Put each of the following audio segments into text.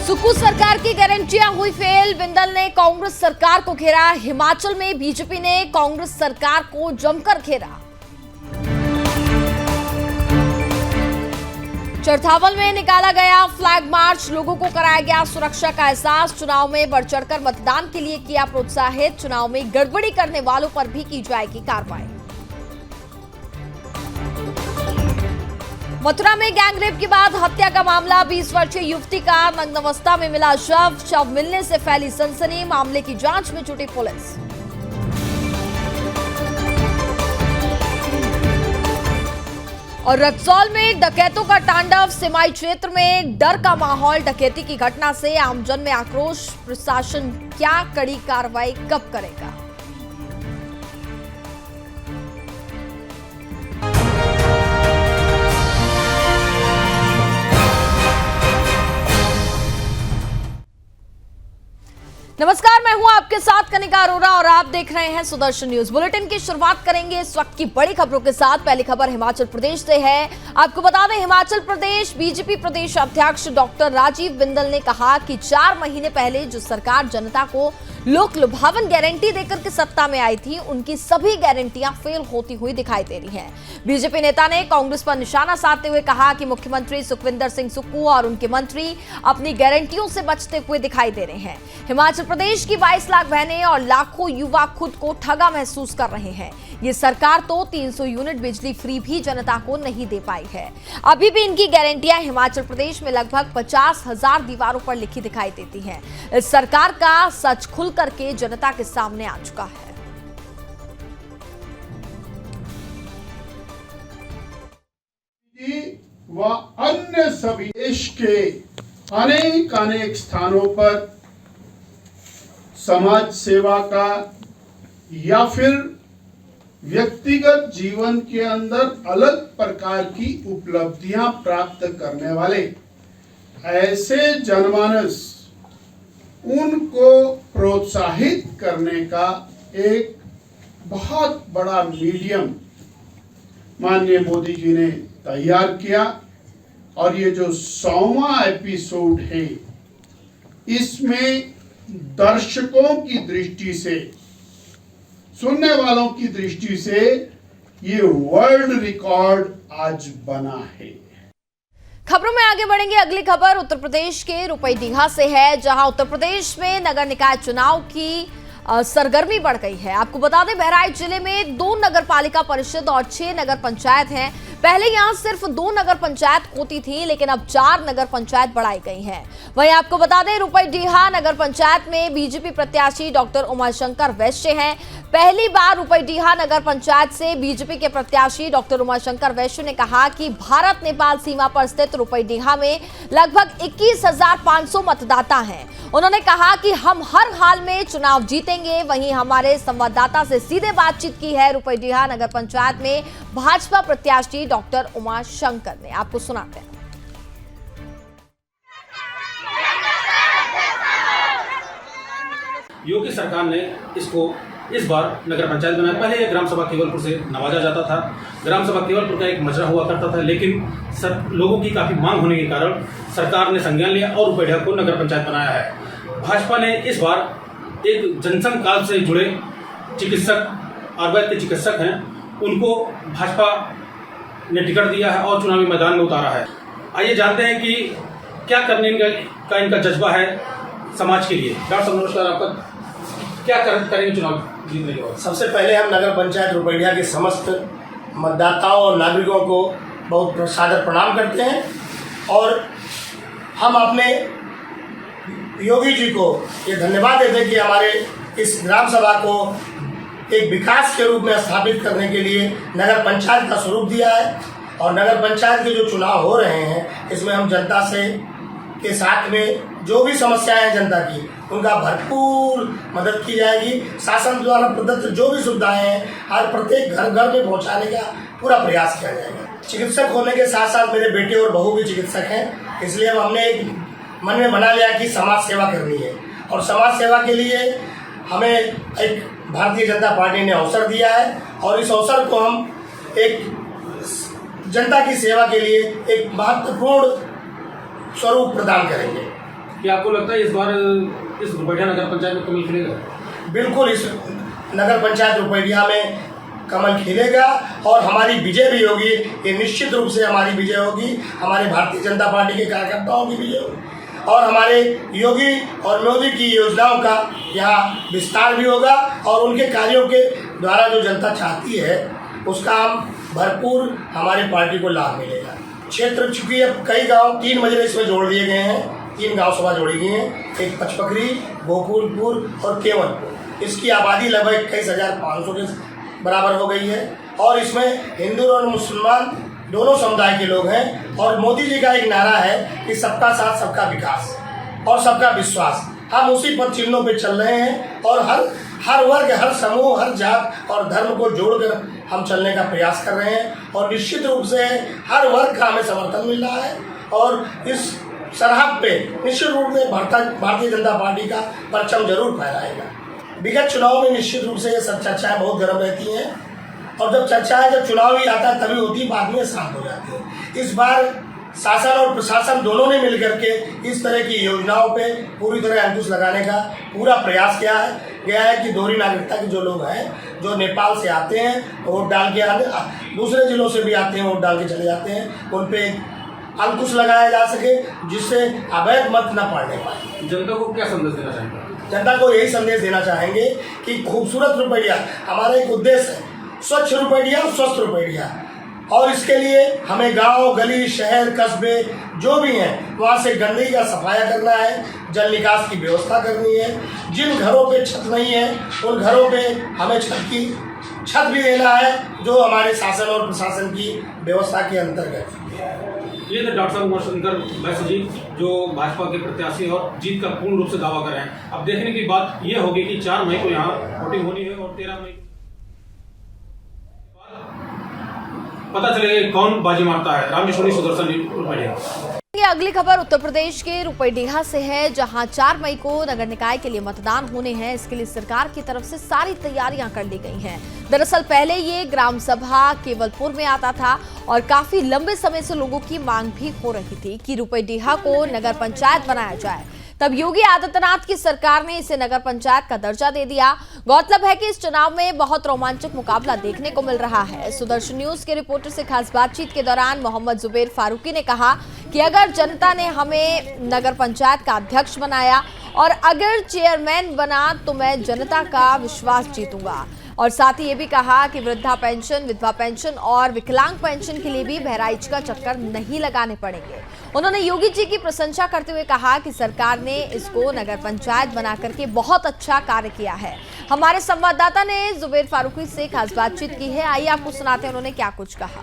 सुक्कू सरकार की गारंटियां हुई फेल। बिंदल ने कांग्रेस सरकार को घेरा। हिमाचल में बीजेपी ने कांग्रेस सरकार को जमकर घेरा। चरथावल में निकाला गया फ्लैग मार्च। लोगों को कराया गया सुरक्षा का एहसास। चुनाव में बढ़ चढ़कर मतदान के लिए किया प्रोत्साहित। चुनाव में गड़बड़ी करने वालों पर भी की जाएगी कार्रवाई। मथुरा में गैंगरेप के बाद हत्या का मामला। 20 वर्षीय युवती का नग्न अवस्था में मिला शव मिलने से फैली सनसनी। मामले की जांच में जुटी पुलिस। और रक्सौल में डकैतों का तांडव। सिमाई क्षेत्र में डर का माहौल। डकैती की घटना से आमजन में आक्रोश। प्रशासन क्या कड़ी कार्रवाई कब करेगा? नमस्कार, मैं हूं आपके साथ कनिका अरोरा और आप देख रहे हैं सुदर्शन न्यूज। बुलेटिन की शुरुआत करेंगे इस वक्त की बड़ी खबरों के साथ। पहली खबर हिमाचल प्रदेश से है। आपको बता दें, हिमाचल प्रदेश बीजेपी प्रदेश अध्यक्ष डॉक्टर राजीव बिंदल ने कहा कि 4 महीने पहले जो सरकार जनता को लोक लुभावन गारंटी देकर के सत्ता में आई थी, उनकी सभी गारंटियां फेल होती हुई दिखाई दे रही हैं। बीजेपी नेता ने कांग्रेस पर निशाना साधते हुए कहा कि मुख्यमंत्री सुखविंदर सिंह सुक्खू और उनके मंत्री अपनी गारंटियों से बचते हुए दिखाई दे रहे हैं। हिमाचल प्रदेश की 22 लाख बहनें और लाखों युवा खुद को ठगा महसूस कर रहे हैं। ये सरकार तो 300 यूनिट बिजली फ्री भी जनता को नहीं दे पाई है। अभी भी इनकी गारंटियां हिमाचल प्रदेश में लगभग 50,000 दीवारों पर लिखी दिखाई देती हैं। इस सरकार का सच खुल करके जनता के सामने आ चुका है। व अन्य सभी देश के अनेक स्थानों पर समाज सेवा का या फिर व्यक्तिगत जीवन के अंदर अलग प्रकार की उपलब्धियां प्राप्त करने वाले ऐसे जनमानस, उनको प्रोत्साहित करने का एक बहुत बड़ा मीडियम माननीय मोदी जी ने तैयार किया। और ये जो 100वां एपिसोड है, इसमें दर्शकों की दृष्टि से, सुनने वालों की दृष्टि से ये वर्ल्ड रिकॉर्ड आज बना है। खबरों में आगे बढ़ेंगे। अगली खबर उत्तर प्रदेश के रुपईडीहा से है, जहां उत्तर प्रदेश में नगर निकाय चुनाव की सरगर्मी बढ़ गई है। आपको बता दें, बहराइच जिले में 2 नगर पालिका परिषद और 6 नगर पंचायत हैं। पहले यहां सिर्फ 2 नगर पंचायत होती थी, लेकिन अब 4 नगर पंचायत बढ़ाई गई हैं। वहीं आपको बता दें, रुपईडीहा नगर पंचायत में बीजेपी प्रत्याशी डॉक्टर उमाशंकर वैश्य हैं। पहली बार रुपईडीहा नगर पंचायत से बीजेपी के प्रत्याशी डॉक्टर उमाशंकर वैश्य ने कहा कि भारत नेपाल सीमा पर स्थित रुपईडीहा में लगभग 21,500 मतदाता हैं। उन्होंने कहा कि हम हर हाल में चुनाव जीतेंगे। वहीं हमारे संवाददाता से सीधे बातचीत की है रुपईडीहा नगर पंचायत में भाजपा प्रत्याशी डॉक्टर उमाशंकर ने। आपको सुनाते हैं। योगी सरकार ने इसको इस बार नगर पंचायत बनाया। पहले ये ग्राम सभा केवलपुर से नवाजा जाता था। ग्राम सभा केवलपुर का एक मजरा हुआ करता था, लेकिन लोगों की काफी मांग होने के कारण सरकार ने संज्ञान लिया और रुपईडीहा को नगर पंचायत बनाया है। भाजपा ने इस बार एक जनसंघ काल से जुड़े चिकित्सक, आयुर्वेद के चिकित्सक हैं, उनको भाजपा ने टिकट दिया है और चुनावी मैदान में उतारा है। आइए जानते हैं कि क्या करने का इनका जज्बा है समाज के लिए। डॉक्टर साहब नमस्कार, आपका क्या करेंगे चुनाव जीतने के बाद? सबसे पहले हम नगर पंचायत रुपईडीहा के समस्त मतदाताओं और नागरिकों को बहुत सादर प्रणाम करते हैं और हम अपने योगी जी को ये धन्यवाद देते हैं कि हमारे इस ग्राम सभा को एक विकास के रूप में स्थापित करने के लिए नगर पंचायत का स्वरूप दिया है। और नगर पंचायत के जो चुनाव हो रहे हैं, इसमें हम जनता से के साथ में जो भी समस्याएं हैं जनता की, उनका भरपूर मदद की जाएगी। शासन द्वारा प्रदत्त जो भी सुविधाएं हैं, हर प्रत्येक घर घर में पहुंचाने का पूरा प्रयास किया जाएगा। चिकित्सक होने के साथ साथ मेरे बेटे और बहू भी चिकित्सक हैं, इसलिए हमने एक मन में बना लिया कि समाज सेवा करनी है। और समाज सेवा के लिए हमें एक भारतीय जनता पार्टी ने अवसर दिया है और इस अवसर को हम एक जनता की सेवा के लिए एक महत्वपूर्ण स्वरूप प्रदान करेंगे। क्या आपको लगता है इस बार इस रुपैया नगर पंचायत में कमल खिलेगा? बिल्कुल, इस नगर पंचायत रुपैया में कमल खिलेगा और हमारी विजय भी होगी। ये निश्चित रूप से हमारी विजय होगी, हमारे भारतीय जनता पार्टी के कार्यकर्ताओं की विजय होगी और हमारे योगी और मोदी की योजनाओं का यहाँ विस्तार भी होगा और उनके कार्यों के द्वारा जो जनता चाहती है उसका हम भरपूर हमारे पार्टी को लाभ मिलेगा। क्षेत्र चूँकि अब कई गांव 3 मजरे इसमें जोड़ दिए गए हैं, 3 गांव सभा जोड़ी गई हैं, एक पचपखरी, गोकुलपुर और केवलपुर। इसकी आबादी लगभग 21,500 के बराबर हो गई है और इसमें हिंदू और मुसलमान दोनों समुदाय के लोग हैं और मोदी जी का एक नारा है कि सबका साथ सबका विकास और सबका विश्वास। हम उसी पद चिन्हों पे चल रहे हैं और हर वर्ग, हर समूह, हर जात और धर्म को जोड़कर हम चलने का प्रयास कर रहे हैं और निश्चित रूप से हर वर्ग का हमें समर्थन मिल रहा है और इस सरहद पे निश्चित रूप से भारतीय जनता पार्टी का परचम जरूर फहराएगा। विगत चुनाव में निश्चित रूप से ये सब चर्चाएं बहुत गर्म रहती हैं और जब चुनाव ही आता है तभी होती, बाद में शांत हो जाती है। इस बार शासन और प्रशासन दोनों ने मिलकर के इस तरह की योजनाओं पे पूरी तरह अंकुश लगाने का पूरा प्रयास किया है कि दोहरी नागरिकता के जो लोग हैं, जो नेपाल से आते हैं वोट डाल के आते, दूसरे जिलों से भी आते हैं वोट डाल के चले जाते हैं, उन पे अंकुश लगाया जा सके जिससे अवैध मत न पड़ने पाए। जनता को क्या संदेश देना चाहेंगे? जनता को यही संदेश देना चाहेंगे कि खूबसूरत रुपया, हमारा एक उद्देश्य है स्वच्छ रुपया, स्वस्थ रुपया और इसके लिए हमें गांव, गली, शहर, कस्बे जो भी हैं वहाँ से गंदगी का सफाया करना है, जल निकास की व्यवस्था करनी है। जिन घरों पे छत नहीं है उन घरों पे हमें छत भी देना है जो हमारे शासन और प्रशासन की व्यवस्था के अंतर्गत। ये तो डॉक्टर साहब उमाशंकर बैस जी जो भाजपा के प्रत्याशी और जीत का पूर्ण रूप से दावा कर रहे हैं। अब देखने की बात ये होगी कि 4 मई को यहाँ वोटिंग होनी है और 13 मई पता चलेगा कौन बाजी मारता है। रामेश्वरी, सुदर्शन, रुपैया। अगली खबर उत्तर प्रदेश के रुपैया से है, जहां 4 मई को नगर निकाय के लिए मतदान होने हैं। इसके लिए सरकार की तरफ से सारी तैयारियां कर ली गई हैं। दरअसल पहले ये ग्राम सभा केवलपुर में आता था और काफी लंबे समय से लोगों की मांग भी हो रही थी कि रुपैया को नगर पंचायत बनाया जाए। तब योगी आदित्यनाथ की सरकार ने इसे नगर पंचायत का दर्जा दे दिया। गौरतलब है कि इस चुनाव में बहुत रोमांचक मुकाबला देखने को मिल रहा है। सुदर्शन न्यूज के रिपोर्टर से खास बातचीत के दौरान मोहम्मद जुबैर फारूकी ने कहा कि अगर जनता ने हमें नगर पंचायत का अध्यक्ष बनाया और अगर चेयरमैन बना तो मैं जनता का विश्वास जीतूंगा। और साथ ही ये भी कहा कि वृद्धा पेंशन, विधवा पेंशन और विकलांग पेंशन के लिए भी बहराइच का चक्कर नहीं लगाने पड़ेंगे। उन्होंने योगी जी की प्रशंसा करते हुए कहा कि सरकार ने इसको नगर पंचायत बना करके बहुत अच्छा कार्य किया है। हमारे संवाददाता ने जुबैर फारूकी से खास बातचीत की है, आइए आपको सुनाते हैं उन्होंने क्या कुछ कहा।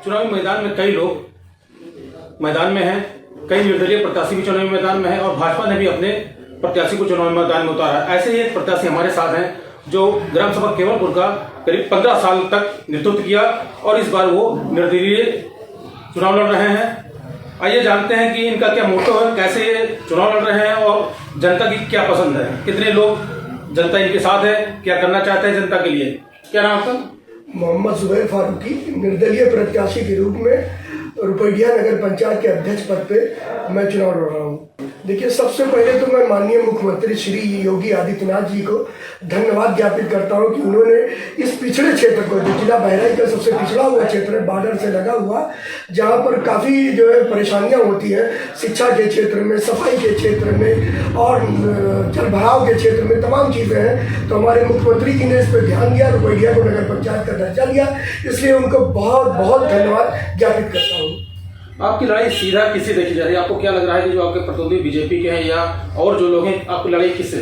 चुनावी मैदान में कई लोग मैदान में हैं, कई निर्दलीय प्रत्याशी भी चुनावी मैदान में हैं और भाजपा ने भी अपने प्रत्याशी को चुनावी मैदान में उतारा। ऐसे ही एक प्रत्याशी हमारे साथ हैं जो ग्राम सभा केवलपुर का करीब 15 साल तक नेतृत्व किया और इस बार वो निर्दलीय चुनाव लड़ रहे हैं। आइए जानते हैं कि इनका क्या मोटो है, कैसे ये चुनाव लड़ रहे हैं और जनता की क्या पसंद है, कितने लोग जनता इनके साथ है, क्या करना चाहते हैं जनता के लिए। क्या नाम आपका? मोहम्मद जुबैर फारूकी, निर्दलीय प्रत्याशी के रूप में रुपैया नगर पंचायत के अध्यक्ष पद पे मैं चुनाव लड़ रहा हूँ। देखिए, सबसे पहले तो मैं माननीय मुख्यमंत्री श्री योगी आदित्यनाथ जी को धन्यवाद ज्ञापित करता हूँ कि उन्होंने इस पिछड़े क्षेत्र को, जो जिला बहराइच का सबसे पिछड़ा हुआ क्षेत्र है, बॉर्डर से लगा हुआ, जहाँ पर काफ़ी जो है परेशानियाँ होती हैं शिक्षा के क्षेत्र में, सफाई के क्षेत्र में और जल भराव के क्षेत्र में, तमाम चीज़ें हैं। तो हमारे मुख्यमंत्री जी ने इस पर ध्यान दिया, रुपैया को नगर पंचायत का दर्जा दिया, इसलिए उनको बहुत बहुत धन्यवाद ज्ञापित करता हूँ। आपकी लड़ाई सीधा किससे देखी जा रही है? आपको क्या लग रहा है कि जो आपके प्रतिद्वंदी बीजेपी के हैं या और जो लोग हैं, आपकी लड़ाई किससे?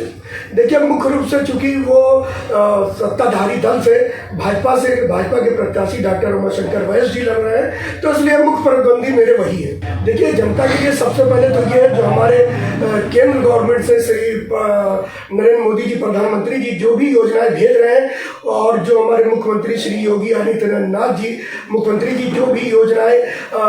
देखिए, मुख्य रूप से चूंकि वो सत्ताधारी दल से भाजपा के प्रत्याशी डॉक्टर उमाशंकर बैस जी लड़ रहे हैं, तो इसलिए मुख्य प्रतिद्वंदी मेरे वही है। देखिए, जनता के लिए सबसे पहले तो ये है, जो हमारे केंद्र गवर्नमेंट से श्री नरेंद्र मोदी जी प्रधानमंत्री जी जो भी योजनाएं भेज रहे हैं और जो हमारे मुख्यमंत्री श्री योगी आदित्यनाथ जी मुख्यमंत्री जी जो भी योजनाएं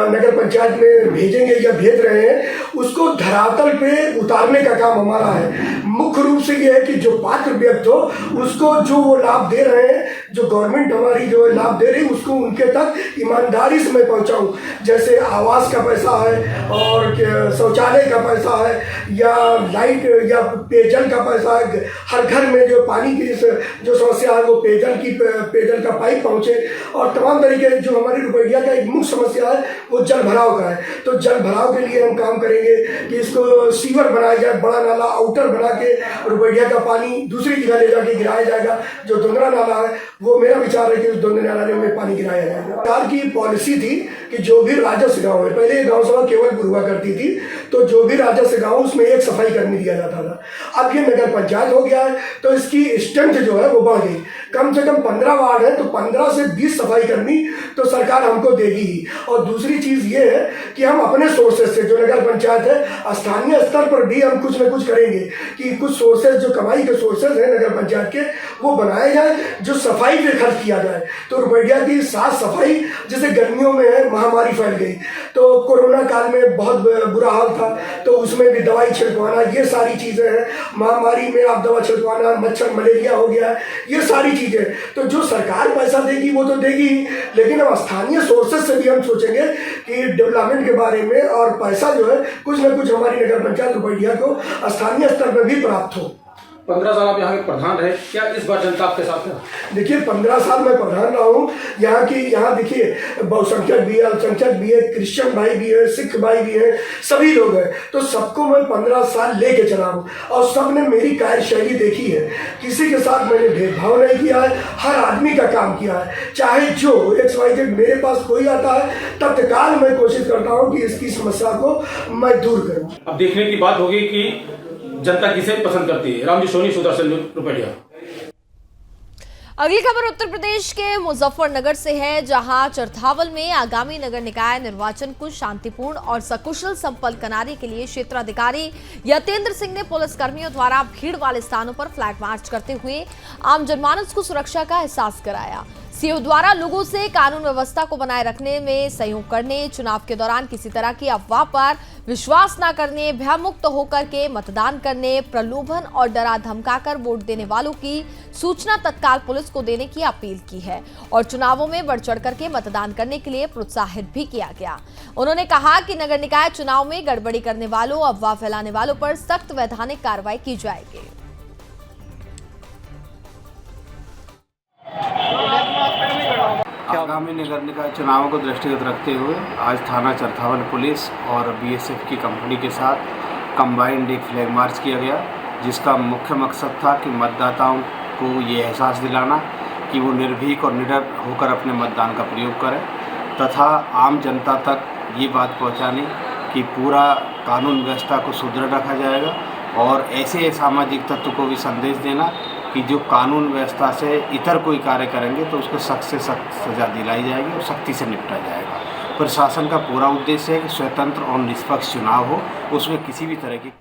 नगर पंचायत में भेजेंगे या भेज रहे हैं, उसको धरातल पे उतारने का काम हमारा है। मुख्य रूप से ये है कि जो पात्र व्यक्ति हो उसको जो वो लाभ दे रहे हैं, जो गवर्नमेंट हमारी जो लाभ दे रही उसको उनके तक ईमानदारी से मैं पहुंचाऊं। जैसे आवास का पैसा है और शौचालय का पैसा है या लाइट या पेयजल का पैसा है, हर घर में जो पानी की जो समस्या है वो पेयजल का पाइप पहुंचे, और तमाम तरीके जो हमारी रुपैया का एक मुख्य समस्या है वो जल भराव का है। तो जल भराव के लिए हम काम करेंगे कि इसको सीवर बनाया जाए, बड़ा नाला आउटर बना के रुपैया का पानी दूसरी जगह ले जाके गिराया जाएगा। जो दोंदरा नाला है वो मेरा विचार है कि उस दोंदरा नाले में पानी गिराया जाएगा। सरकार की पॉलिसी थी कि जो भी राजस्व गाँव है, पहले गाँव सभा केवल हुआ करती थी, तो जो भी राजस्व गाँव उसमें एक सफाई कर्मी दिया जाता था। अब ये नगर पंचायत हो गया है तो इसकी स्ट्रेंथ जो है वो बढ़ गई। कम से कम 15 वार्ड है तो 15 से 20 सफाई कर्मी तो सरकार हमको देगी ही। और दूसरी चीज ये है कि हम अपने सोर्सेज से, जो नगर पंचायत है, स्थानीय स्तर पर भी हम कुछ न कुछ करेंगे कि कुछ सोर्सेज जो कमाई के सोर्सेज हैं नगर पंचायत के वो बनाए जाए, जो सफाई पे खर्च किया जाए। तो रुपैया की साफ सफाई, जैसे गर्मियों में है महामारी फैल गई तो कोरोना काल में बहुत बुरा हाल था, तो उसमें भी दवाई छिड़कवाना, ये सारी चीजें हैं। महामारी में आप दवा छिड़कवाना, मच्छर मलेरिया हो गया, ये सारी चीजें। तो जो सरकार पैसा देगी वो तो देगी ही, लेकिन हम स्थानीय सोर्सेज से भी हम सोचेंगे कि डेवलपमेंट के बारे में, और पैसा जो है कुछ न कुछ हमारी नगर पंचायत रुपैया को स्थानीय स्तर पर भी प्राप्त हो। 15 साल आप यहाँ के प्रधान रहे, क्या इस बार जनता आपके साथ है? देखिए 15 साल मैं प्रधान रहा हूँ यहाँ देखिए बहुसंख्यक भी है, अल्पसंख्यक भी है, क्रिश्चियन भाई भी है, सिख भाई भी है, सभी लोग हैं। तो सबको मैं 15 साल लेके चला हूँ और सबने मेरी कार्यशैली देखी है। किसी के साथ मैंने भेदभाव नहीं किया है, हर आदमी का काम किया है। चाहे जो XYZ मेरे पास कोई आता है तत्काल मैं कोशिश करता हूँ कि इसकी समस्या को मैं दूर करूँ। अब देखने की बात होगी कि जनता किसे पसंद करती है। रामजी सोनी, सुदर्शन रुपैया। अगली खबर उत्तर प्रदेश के मुजफ्फरनगर से है, जहां चरथावल में आगामी नगर निकाय निर्वाचन को शांतिपूर्ण और सकुशल संपन्न कराने के लिए क्षेत्राधिकारी यतेंद्र सिंह ने पुलिस कर्मियों द्वारा भीड़ वाले स्थानों पर फ्लैग मार्च करते हुए आम जनमानस को सुरक्षा का एहसास कराया। सीओ द्वारा लोगों से कानून व्यवस्था को बनाए रखने में सहयोग करने, चुनाव के दौरान किसी तरह की अफवाह पर विश्वास न करने, भयमुक्त होकर के मतदान करने, प्रलोभन और डरा धमकाकर वोट देने वालों की सूचना तत्काल पुलिस को देने की अपील की है और चुनावों में बढ़ चढ़ करके मतदान करने के लिए प्रोत्साहित भी किया गया। उन्होंने कहा कि नगर निकाय चुनाव में गड़बड़ी करने वालों, अफवाह फैलाने वालों पर सख्त वैधानिक कार्रवाई की जाएगी। आगामी नगर निकाय चुनावों को दृष्टिगत रखते हुए आज थाना चरथावल पुलिस और BSF की कंपनी के साथ कंबाइंड एक फ्लैग मार्च किया गया, जिसका मुख्य मकसद था कि मतदाताओं को ये एहसास दिलाना कि वो निर्भीक और निडर होकर अपने मतदान का प्रयोग करें तथा आम जनता तक ये बात पहुंचानी कि पूरा कानून व्यवस्था को सुदृढ़ रखा जाएगा और ऐसे असामाजिक तत्व को भी संदेश देना कि जो कानून व्यवस्था से इतर कोई कार्य करेंगे तो उसको सख्त से सख्त सजा दिलाई जाएगी और सख्ती से निपटा जाएगा। प्रशासन का पूरा उद्देश्य है कि स्वतंत्र और निष्पक्ष चुनाव हो, उसमें किसी भी तरह की।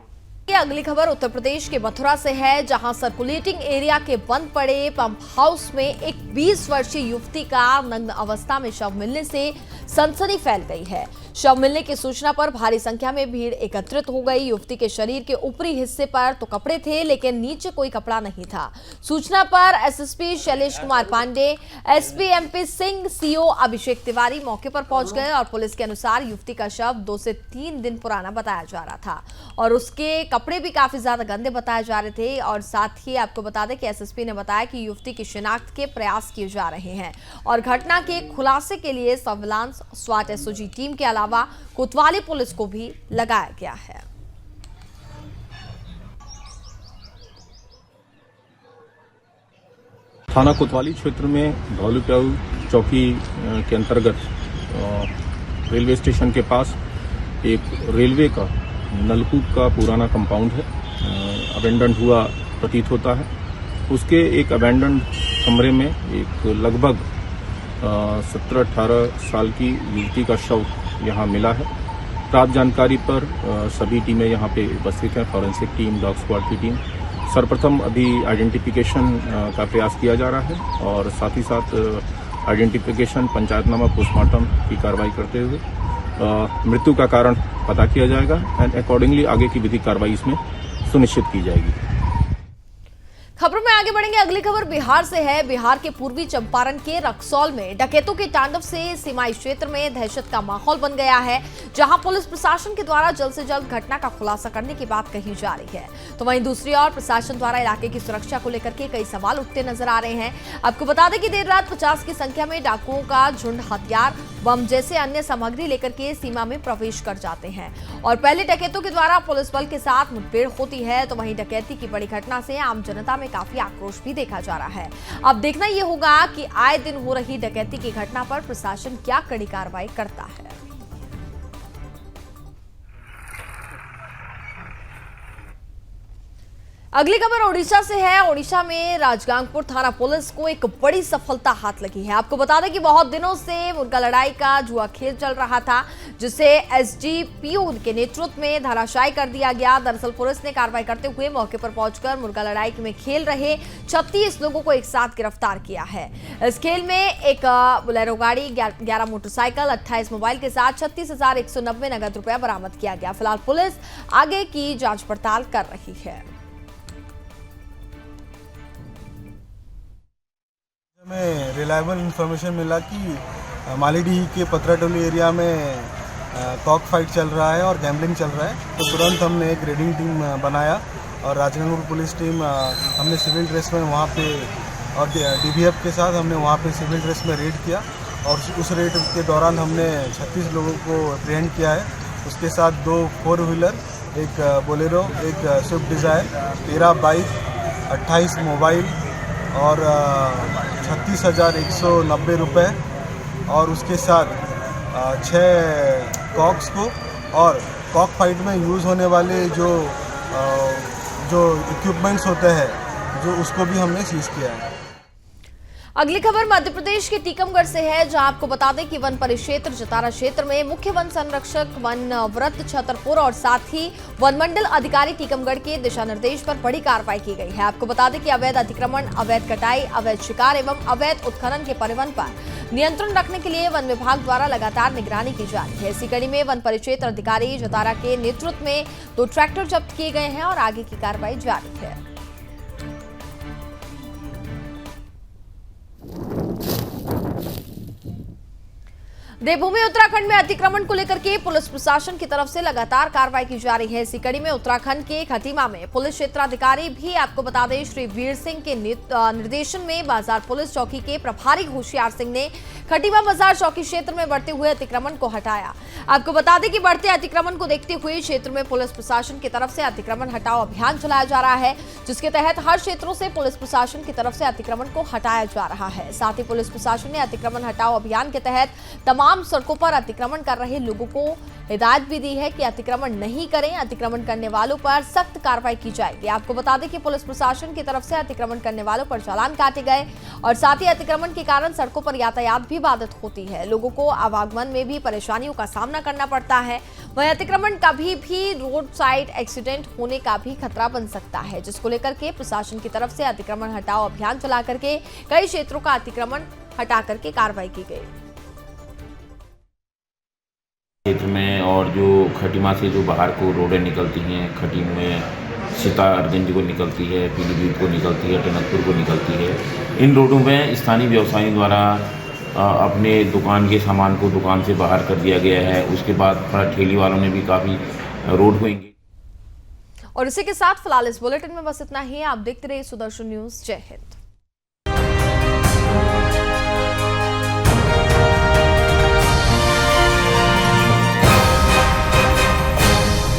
अगली खबर उत्तर प्रदेश के मथुरा से है, जहां सर्कुलेटिंग एरिया के बंद पड़े पंप हाउस में एक 20 वर्षीय युवती का नग्न अवस्था में शव मिलने से सनसनी फैल गई है। शव मिलने की सूचना पर भारी संख्या में भीड़ एकत्रित हो गई। युवती के शरीर के ऊपरी हिस्से पर तो कपड़े थे, लेकिन नीचे कोई कपड़ा नहीं था। सूचना पर SSP Shailesh Kumar Pandey, SP MP Singh, CO Abhishek Tiwari मौके पर पहुंच गए और पुलिस के अनुसार युवती का शव 2 से 3 दिन पुराना बताया जा रहा था और उसके कपड़े भी काफी ज्यादा गंदे बताए जा रहे थे। और साथ ही आपको बता दें कि एसएसपी ने बताया कि युवती की शिनाख्त के प्रयास किए जा रहे हैं और घटना के खुलासे के लिए सर्विलांस स्वाट SOG टीम के अलावा कोतवाली पुलिस को भी लगाया गया है। थाना कोतवाली क्षेत्र में धौलूप्याऊ चौकी के अंतर्गत रेलवे स्टेशन के पास एक रेलवे का नलकूप का पुराना कंपाउंड है, अबेंडन हुआ प्रतीत होता है। उसके एक अबेंडन कमरे में एक लगभग 17-18 साल की युवती का शव यहाँ मिला है। प्राप्त जानकारी पर सभी टीमें यहाँ पे उपस्थित हैं, फॉरेंसिक टीम, डॉग स्क्वाड की टीम। सर्वप्रथम अभी आइडेंटिफिकेशन का प्रयास किया जा रहा है और साथ ही साथ आइडेंटिफिकेशन, पंचायतनामा, पोस्टमार्टम की कार्रवाई करते हुए मृत्यु का कारण पता किया जाएगा एंड अकॉर्डिंगली आगे की विधिक कार्रवाई इसमें सुनिश्चित की जाएगी। खबरों में आगे बढ़ेंगे। अगली खबर बिहार से है। बिहार के पूर्वी चंपारण के रक्सौल में डकैतों के तांडव से सीमाई क्षेत्र में दहशत का माहौल बन गया है, जहां पुलिस प्रशासन के द्वारा जल्द से जल्द घटना का खुलासा करने की बात कही जा रही है। तो वहीं दूसरी ओर प्रशासन द्वारा इलाके की सुरक्षा को लेकर के कई सवाल उठते नजर आ रहे हैं। आपको बता दें कि देर रात 50 की संख्या में डाकुओं का झुंड हथियार, बम जैसे अन्य सामग्री लेकर के सीमा में प्रवेश कर जाते हैं और पहले डकैतों के द्वारा पुलिस बल के साथ मुठभेड़ होती है। तो वहीं डकैती की बड़ी घटना से आम जनता में काफी आक्रोश भी देखा जा रहा है। अब देखना यह होगा कि आए दिन हो रही डकैती की घटना पर प्रशासन क्या कड़ी कार्रवाई करता है। अगली खबर ओडिशा से है। ओडिशा में राजगांगपुर थाना पुलिस को एक बड़ी सफलता हाथ लगी है। आपको बता दें कि बहुत दिनों से मुर्गा लड़ाई का जुआ खेल चल रहा था, जिसे एसडीपीओ के नेतृत्व में धराशायी कर दिया गया। दरअसल पुलिस ने कार्रवाई करते हुए मौके पर पहुंचकर मुर्गा लड़ाई में खेल रहे 36 लोगों को एक साथ गिरफ्तार किया है। इस खेल में एक बोलेरो गाड़ी, 11 मोटरसाइकिल, 28 मोबाइल के साथ 36,190 नगद रुपया बरामद किया गया। फिलहाल पुलिस आगे की जांच पड़ताल कर रही है। हमें रिलायबल इन्फॉर्मेशन मिला कि मालीडीह के पतराटोली एरिया में कॉक फाइट चल रहा है और गैम्बलिंग चल रहा है। तो तुरंत हमने एक रेडिंग टीम बनाया और राजगांगपुर पुलिस टीम हमने सिविल ड्रेस में वहाँ पे और डीवीएफ के साथ हमने वहाँ पे सिविल ड्रेस में रेड किया और उस रेड के दौरान हमने 36 लोगों को अप्रहेंड किया है। उसके साथ 2 4 व्हीलर, एक बोलेरो, एक स्विफ्ट डिज़ायर, 13 बाइक, 28 मोबाइल और 36,190 रुपये और उसके साथ 6 कॉक्स को और कॉक फाइट में यूज़ होने वाले जो इक्विपमेंट्स होते हैं जो उसको भी हमने सीज किया है। अगली खबर मध्य प्रदेश के टीकमगढ़ से है, जहां आपको बता दें कि वन परिक्षेत्र जतारा क्षेत्र में मुख्य वन संरक्षक वन व्रत छतरपुर और साथ ही वन मंडल अधिकारी टीकमगढ़ के दिशा निर्देश पर बड़ी कार्रवाई की गई है। आपको बता दें कि अवैध अतिक्रमण, अवैध कटाई, अवैध शिकार एवं अवैध उत्खनन के परिवहन पर नियंत्रण रखने के लिए वन विभाग द्वारा लगातार निगरानी की जा रही है। इसी कड़ी में वन परिक्षेत्र अधिकारी जतारा के नेतृत्व में 2 ट्रैक्टर जब्त किए गए हैं और आगे की कार्रवाई जारी है। देवभूमि उत्तराखंड में अतिक्रमण को लेकर के पुलिस प्रशासन की तरफ से लगातार कार्रवाई की जा रही है। इसी कड़ी में उत्तराखंड के खटीमा में पुलिस क्षेत्राधिकारी भी आपको बता दें श्री वीर सिंह के निर्देशन में बाजार पुलिस चौकी के प्रभारी होशियार सिंह ने खटीमा बाजार चौकी क्षेत्र में बढ़ते हुए अतिक्रमण को हटाया। आपको बता दें कि बढ़ते अतिक्रमण को देखते हुए क्षेत्र में पुलिस प्रशासन की तरफ से अतिक्रमण हटाओ अभियान चलाया जा रहा है, जिसके तहत हर क्षेत्रों से पुलिस प्रशासन की तरफ से अतिक्रमण को हटाया जा रहा है। साथ ही पुलिस प्रशासन ने अतिक्रमण हटाओ अभियान के तहत तमाम सड़कों पर अतिक्रमण कर रहे लोगों को हिदायत भी दी है कि अतिक्रमण नहीं करें। अतिक्रमण करने वालों पर सख्त कार्रवाई की जाएगी। आपको बता दें कि पुलिस प्रशासन की तरफ से अतिक्रमण करने वालों पर चालान काटे गए और साथ ही अतिक्रमण के कारण सड़कों पर यातायात भी बाधित होती है। लोगों को आवागमन में भी परेशानियों का सामना करना पड़ता है। वहीं अतिक्रमण कभी भी रोड साइड एक्सीडेंट होने का भी खतरा बन सकता है, जिसको लेकर के प्रशासन की तरफ से अतिक्रमण हटाओ अभियान चला करके कई क्षेत्रों का अतिक्रमण हटा करके कार्रवाई की गई। क्षेत्र में और जो खटीमा से जो बाहर को रोडें निकलती हैं, खटीम में सितारगंज को निकलती है, पीलीभीत को निकलती है, टनकपुर को निकलती है, इन रोडों में स्थानीय व्यवसायियों द्वारा अपने दुकान के सामान को दुकान से बाहर कर दिया गया है। उसके बाद ठेली वालों ने भी काफ़ी रोड होंगे। और इसी के साथ फिलहाल इस बुलेटिन में बस इतना ही। आप देखते रहिए सुदर्शन न्यूज। जय हिंद।